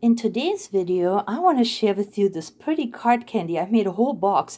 In today's video, I want to share with you this pretty card candy. I made a whole box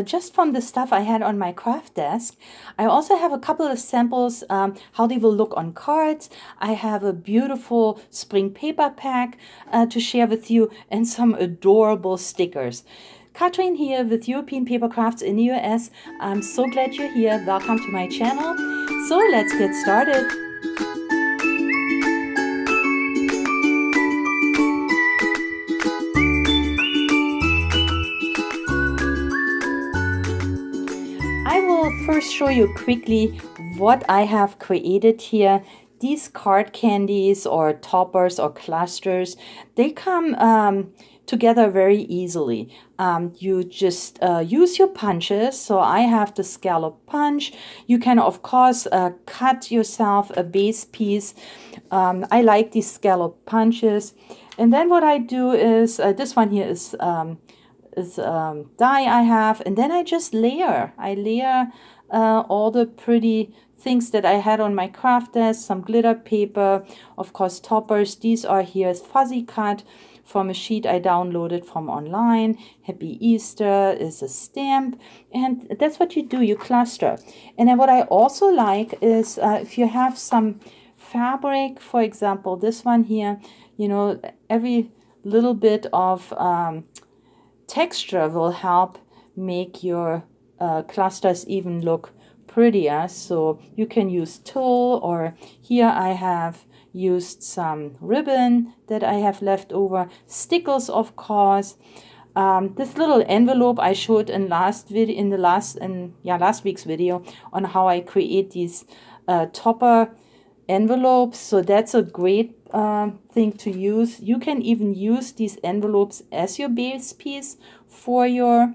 just from the stuff I had on my craft desk. I also have a couple of samples how they will look on cards. I have a beautiful spring paper pack to share with you and some adorable stickers. Katrin here with European Paper Crafts in the US. I'm so glad you're here. Welcome to my channel. So let's get started. I will first show you quickly what I have created here. These card candies or toppers or clusters, they come together very easily. You just use your punches. So I have the scallop punch. You can of course cut yourself a base piece. I like these scallop punches. And then what I do is, this one here is die I have, and then I just layer. I layer all the pretty things that I had on my craft desk, some glitter paper, of course toppers. These are here fuzzy cut from a sheet I downloaded from online. Happy Easter is a stamp, and that's what you do, you cluster. And then what I also like is if you have some fabric, for example this one here, you know, every little bit of texture will help make your clusters even look prettier. So you can use tulle, or here I have used some ribbon that I have left over, stickles of course. This little envelope I showed in last week's video on how I create these topper envelopes. So that's a great thing to use. You can even use these envelopes as your base piece for your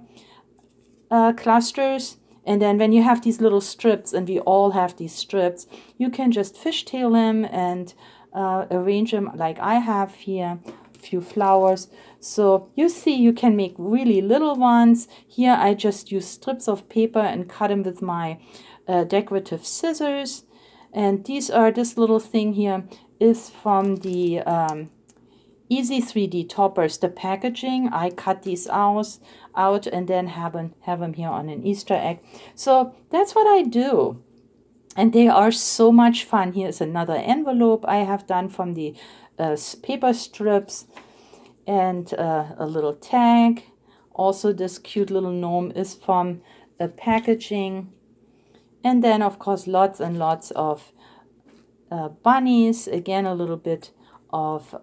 clusters. And then when you have these little strips, and we all have these strips, you can just fishtail them and arrange them like I have here, a few flowers. So you see, you can make really little ones. Here I just use strips of paper and cut them with my decorative scissors. And these are, this little thing here is from the Easy 3D toppers, the packaging. I cut these out and then have them here on an Easter egg. So that's what I do. And they are so much fun. Here's another envelope I have done from the paper strips, and a little tag. Also this cute little gnome is from a packaging. And then of course lots and lots of bunnies. Again, a little bit of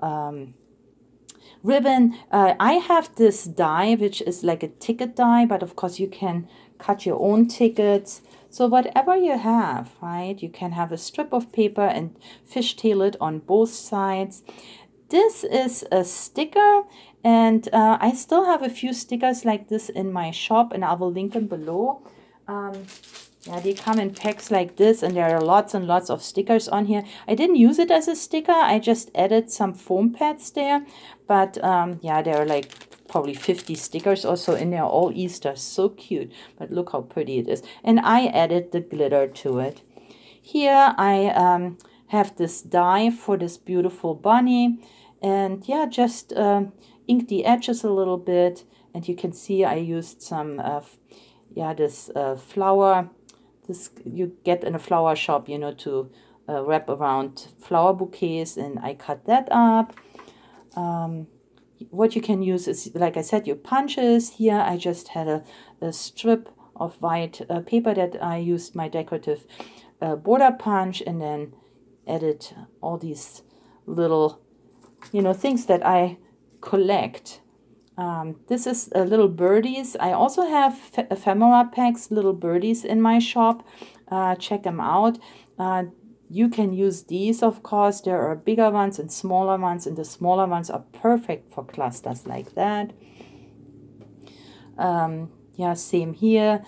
ribbon. I have this die which is like a ticket die, but of course you can cut your own tickets. So whatever you have, right? You can have a strip of paper and fishtail it on both sides. This is a sticker, and I still have a few stickers like this in my shop, and I will link them below. Yeah, they come in packs like this, and there are lots and lots of stickers on here. I didn't use it as a sticker. I just added some foam pads there. But yeah, there are like probably 50 stickers or so in there, all Easter. So cute. But look how pretty it is. And I added the glitter to it. Here I have this die for this beautiful bunny. And yeah, just ink the edges a little bit. And you can see I used some, this flower. This you get in a flower shop, you know, to wrap around flower bouquets, and I cut that up. What you can use is, like I said, your punches. Here I just had a strip of white paper that I used my decorative border punch, and then added all these little, you know, things that I collect. This is little birdies. I also have ephemera packs, little birdies in my shop. Check them out. You can use these, of course. There are bigger ones and smaller ones, and the smaller ones are perfect for clusters like that. Yeah, same here.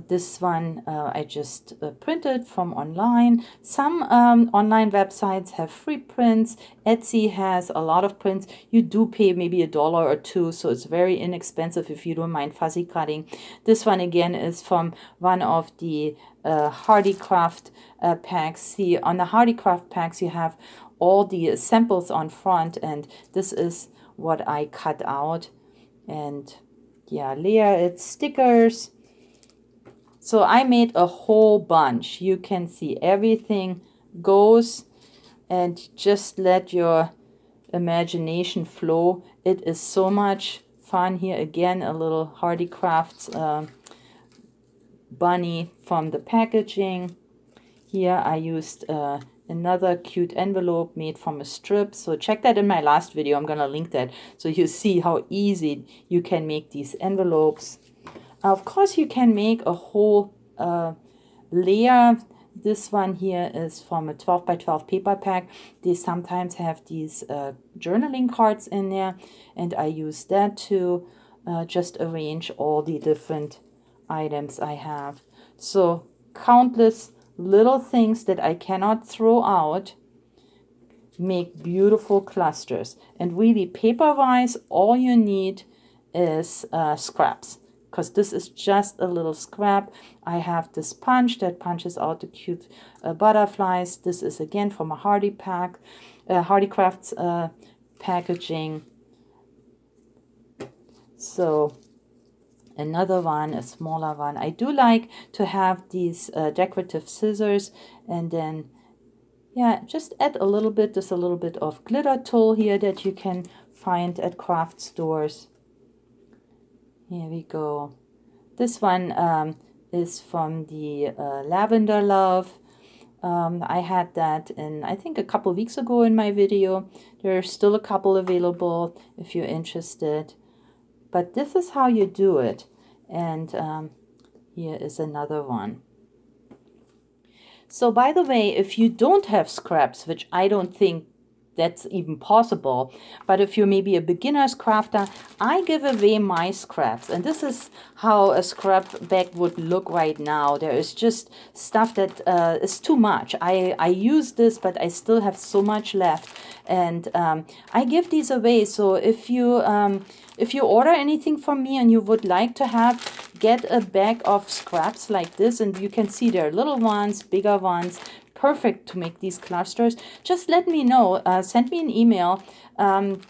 This one I just printed from online. Some online websites have free prints. Etsy has a lot of prints. You do pay maybe $1 or $2, so it's very inexpensive if you don't mind fuzzy cutting. This one again is from one of the Hardy Craft packs. See, on the Hardy Craft packs you have all the samples on front, and this is what I cut out, and yeah, layer it stickers. So I made a whole bunch. You can see everything goes, and just let your imagination flow. It is so much fun. Here again, a little Hardy Crafts bunny from the packaging. Here I used another cute envelope made from a strip. So check that in my last video. I'm gonna link that so you see how easy you can make these envelopes. Of course, you can make a whole layer. This one here is from a 12 by 12 paper pack. They sometimes have these journaling cards in there, and I use that to just arrange all the different items I have. So countless little things that I cannot throw out make beautiful clusters. And really, paper wise, all you need is scraps, because this is just a little scrap. I have this punch that punches out the cute butterflies. This is again from a Hardy Crafts packaging. So another one, a smaller one. I do like to have these decorative scissors, and then yeah, just add a little bit, just a little bit of glitter tool here that you can find at craft stores. Here we go. This one is from the Lavender Love. I had that in, I think, a couple weeks ago in my video. There are still a couple available if you're interested. But this is how you do it. And here is another one. So by the way, if you don't have scraps, which I don't think that's even possible, but if you're maybe a beginner's crafter, I give away my scraps. And this is how a scrap bag would look right now. There is just stuff that is too much. I use this, but I still have so much left. And I give these away. So if you order anything from me and you would like to have, get a bag of scraps like this, and you can see there are little ones, bigger ones, perfect to make these clusters. Just let me know. Send me an email.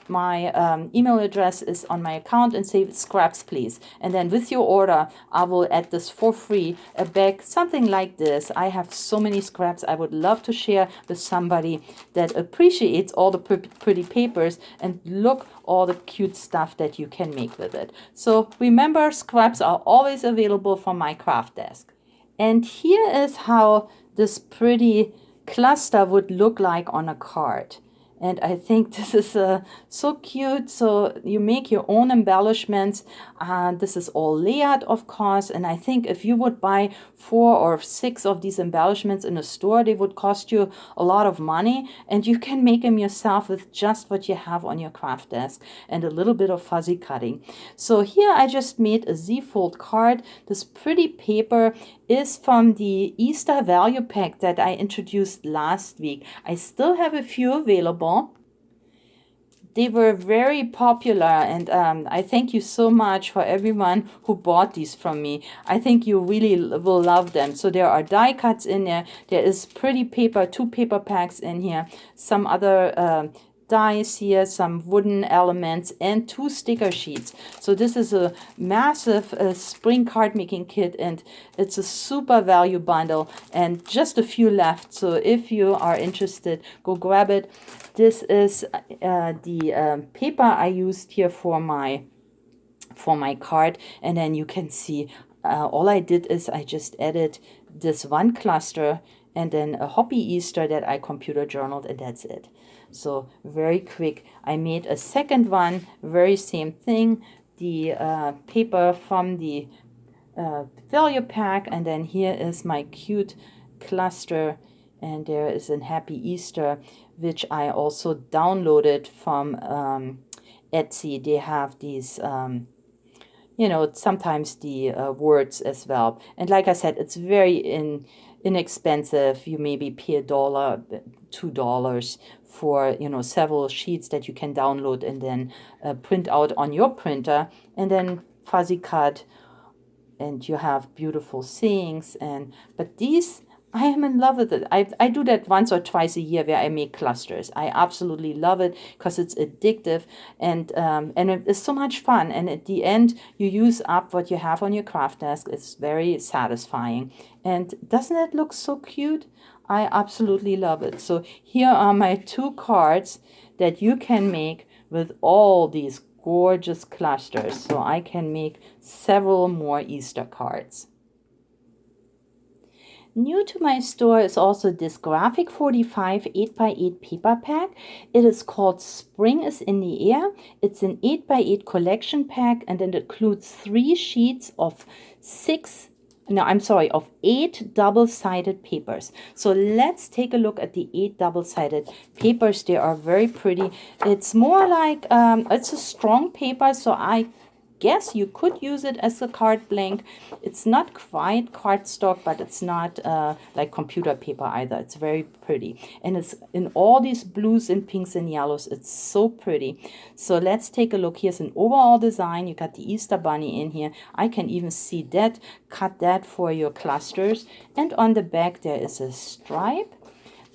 My email address is on my account, and say scraps please. And then with your order, I will add this for free, a bag, something like this. I have so many scraps. I would love to share with somebody that appreciates all the pretty papers, and look all the cute stuff that you can make with it. So remember, scraps are always available from my craft desk. And here is how this pretty cluster would look like on a card. And I think this is so cute. So you make your own embellishments. This is all layered, of course. And I think if you would buy 4 or 6 of these embellishments in a store, they would cost you a lot of money. And you can make them yourself with just what you have on your craft desk and a little bit of fuzzy cutting. So here I just made a Z-fold card. This pretty paper is from the Easter value pack that I introduced last week. I still have a few available. They were very popular, and I thank you so much for everyone who bought these from me. I think you really will love them. So there are die cuts in there. There is pretty paper, 2 paper packs in here, some other dies here, some wooden elements, and 2 sticker sheets. So this is a massive spring card making kit, and it's a super value bundle, and just a few left. So if you are interested, go grab it. This is the paper I used here for my card, and then you can see all I did is I just added this one cluster and then a Hoppy Easter that I computer journaled, and that's it. So very quick. I made a second one, very same thing, the paper from the value pack, and then here is my cute cluster, and there is a Happy Easter, which I also downloaded from Etsy. They have these you know, sometimes the words as well. And like I said, it's very inexpensive. You maybe pay $1, $2 for, you know, several sheets that you can download and then print out on your printer, and then fuzzy cut, and you have beautiful sayings. But these I am in love with it. I do that once or twice a year where I make clusters. I absolutely love it because it's addictive and it is so much fun. And at the end, you use up what you have on your craft desk. It's very satisfying. And doesn't it look so cute? I absolutely love it. So here are my 2 cards that you can make with all these gorgeous clusters. So I can make several more Easter cards. New to my store is also this Graphic 45 8x8 paper pack. It is called Spring is in the Air. It's an 8x8 collection pack, and it includes 3 sheets of 8 double-sided papers. So let's take a look at the 8 double-sided papers. They are very pretty. It's more like, it's a strong paper, so I guess you could use it as a card blank. It's not quite cardstock, but it's not like computer paper either. It's very pretty. And it's in all these blues and pinks and yellows. It's so pretty. So let's take a look. Here's an overall design. You got the Easter bunny in here. I can even see that. Cut that for your clusters. And on the back there is a stripe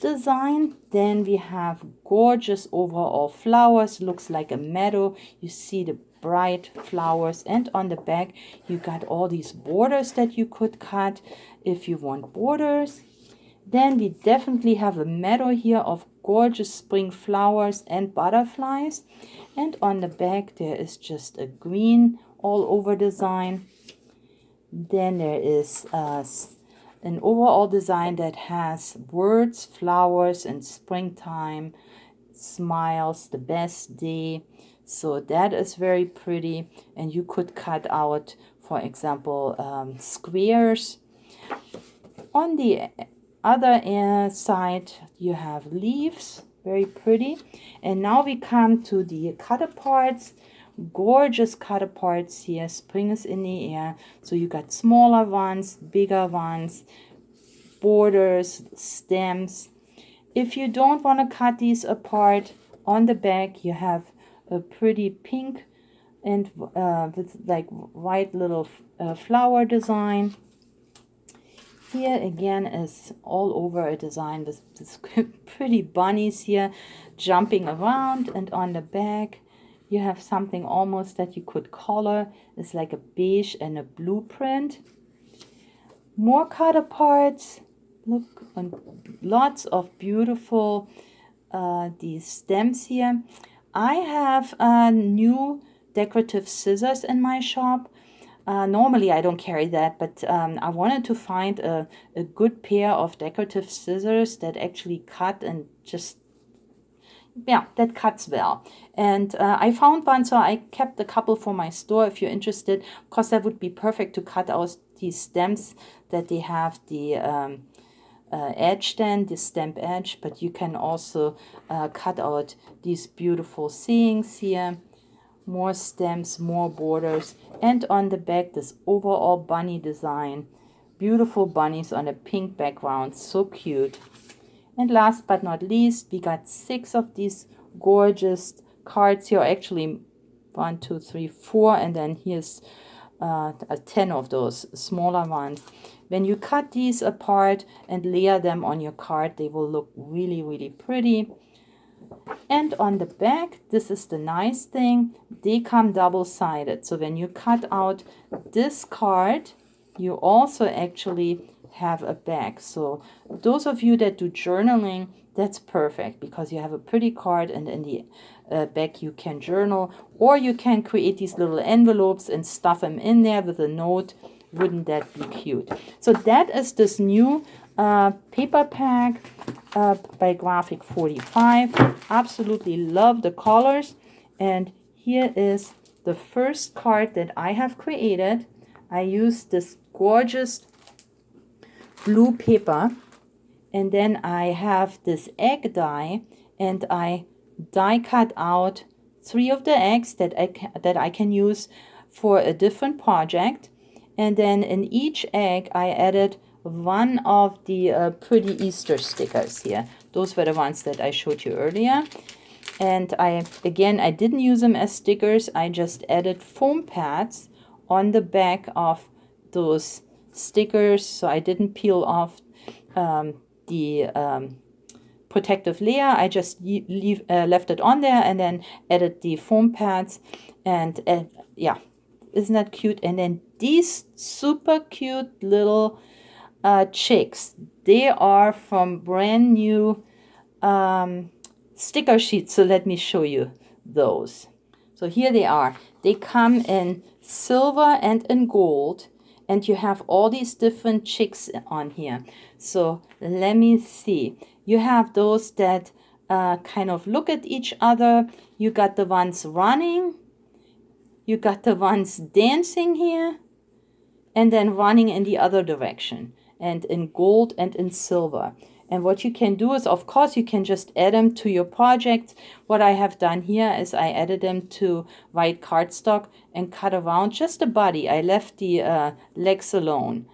design. Then we have gorgeous overall flowers. Looks like a meadow. You see the bright flowers, and on the back you got all these borders that you could cut if you want borders. Then we definitely have a meadow here of gorgeous spring flowers and butterflies, and on the back there is just a green all over design. Then there is an overall design that has words, flowers, and springtime, smiles, the best day. So that is very pretty, and you could cut out, for example, squares. On the other side, you have leaves, very pretty. And now we come to the cut aparts. Gorgeous cut aparts here. Spring is in the air. So you got smaller ones, bigger ones, borders, stems. If you don't want to cut these apart, on the back you have a pretty pink and with like white little flower design. Here again is all over a design with this pretty bunnies here jumping around, and on the back you have something almost that you could color. It's like a beige and a blue print. More cut aparts. Look, and lots of beautiful these stems here. I have new decorative scissors in my shop. Normally I don't carry that, but I wanted to find a good pair of decorative scissors that actually cut and just, yeah, that cuts well. And I found one, so I kept a couple for my store if you're interested, because that would be perfect to cut out these stems that they have the edge, then the stamp edge, but you can also cut out these beautiful sayings here. More stems, more borders, and on the back this overall bunny design. Beautiful bunnies on a pink background, so cute. And last but not least, we got 6 of these gorgeous cards here. Actually 1, 2, 3, 4, and then here's 10 of those smaller ones. When you cut these apart and layer them on your card, they will look really, really pretty. And on the back, this is the nice thing, they come double-sided. So when you cut out this card, you also actually have a back. So those of you that do journaling, that's perfect, because you have a pretty card, and in the back you can journal, or you can create these little envelopes and stuff them in there with a note. Wouldn't that be cute? So that is this new paper pack by Graphic 45. Absolutely love the colors. And here is the first card that I have created. I used this gorgeous blue paper, and then I have this egg die, and I die cut out 3 of the eggs that I can use for a different project. And then in each egg I added one of the pretty Easter stickers here. Those were the ones that I showed you earlier. And I didn't use them as stickers. I just added foam pads on the back of those stickers, so I didn't peel off protective layer. I just left it on there and then added the foam pads, and yeah, isn't that cute? And then these super cute little chicks, they are from brand new sticker sheets. So let me show you those. So here they are. They come in silver and in gold, and you have all these different chicks on here. So let me see. You have those that kind of look at each other. You got the ones running. You got the ones dancing here, and then running in the other direction, and in gold and in silver. And what you can do is, of course, you can just add them to your project. What I have done here is I added them to white cardstock and cut around just the body. I left the legs alone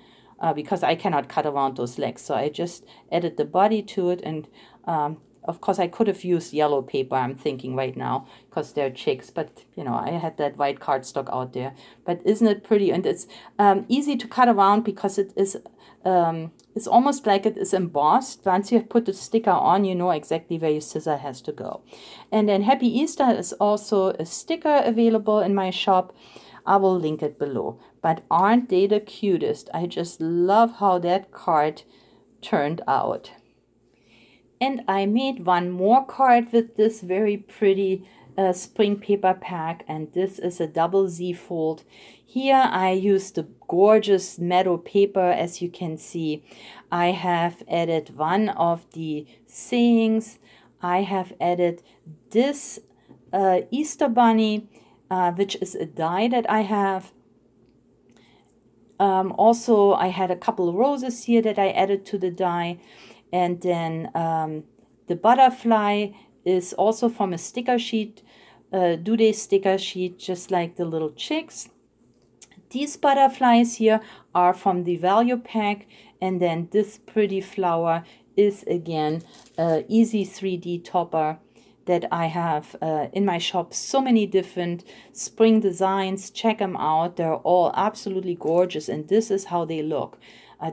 because I cannot cut around those legs. So I just added the body to it, and of course, I could have used yellow paper, I'm thinking right now, because they're chicks. But, you know, I had that white cardstock out there. But isn't it pretty? And it's easy to cut around because it is, it's almost like it is embossed. Once you put the sticker on, you know exactly where your scissor has to go. And then Happy Easter is also a sticker available in my shop. I will link it below. But aren't they the cutest? I just love how that card turned out. And I made one more card with this very pretty spring paper pack, and this is a double Z fold. Here I used the gorgeous meadow paper, as you can see. I have added one of the sayings. I have added this Easter bunny, which is a die that I have. Also, I had a couple of roses here that I added to the die. And then the butterfly is also from a sticker sheet, do-day sticker sheet, just like the little chicks. These butterflies here are from the value pack. And then this pretty flower is again easy 3D topper that I have in my shop. So many different spring designs. Check them out. They're all absolutely gorgeous. And this is how they look.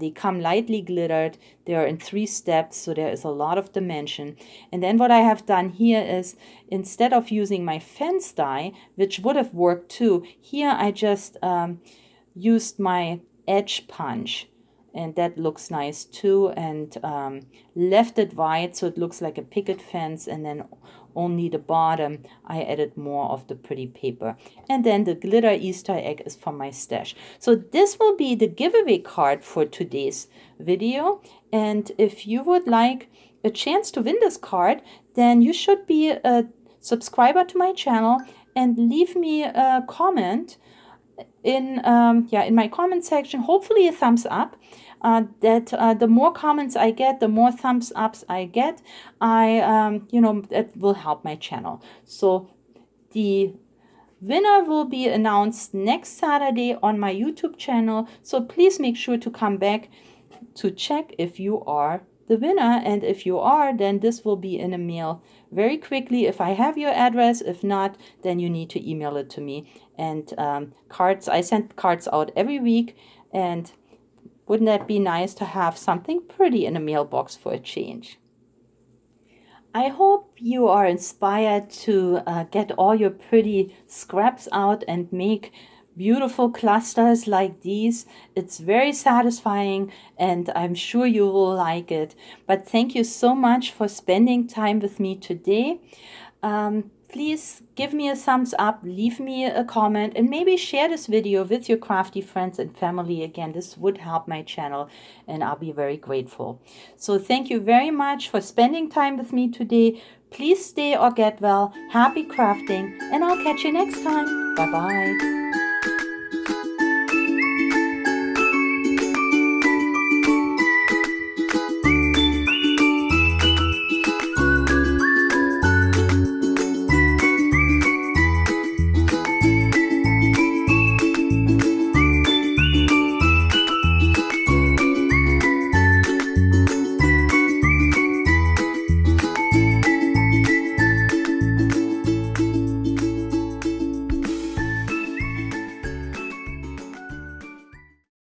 They come lightly glittered. They are in 3 steps, so there is a lot of dimension. And then what I have done here is, instead of using my fence die, which would have worked too, here I just used my edge punch. And that looks nice too, and left it wide so it looks like a picket fence, and then only the bottom I added more of the pretty paper. And then the glitter Easter egg is from my stash. So this will be the giveaway card for today's video, and if you would like a chance to win this card, then you should be a subscriber to my channel and leave me a comment in my comment section, hopefully a thumbs up. The more comments I get, the more thumbs ups I get, that will help my channel. So the winner will be announced next Saturday on my YouTube channel. So please make sure to come back to check if you are the winner. And if you are, then this will be in a mail very quickly if I have your address. If not, then you need to email it to me. And cards, I send cards out every week, and wouldn't that be nice to have something pretty in a mailbox for a change? I hope you are inspired to get all your pretty scraps out and make beautiful clusters like these. It's very satisfying, and I'm sure you will like it. But thank you so much for spending time with me today. Please give me a thumbs up, leave me a comment, and maybe share this video with your crafty friends and family. Again, this would help my channel, and I'll be very grateful. So thank you very much for spending time with me today. Please stay or get well. Happy crafting, and I'll catch you next time. Bye-bye.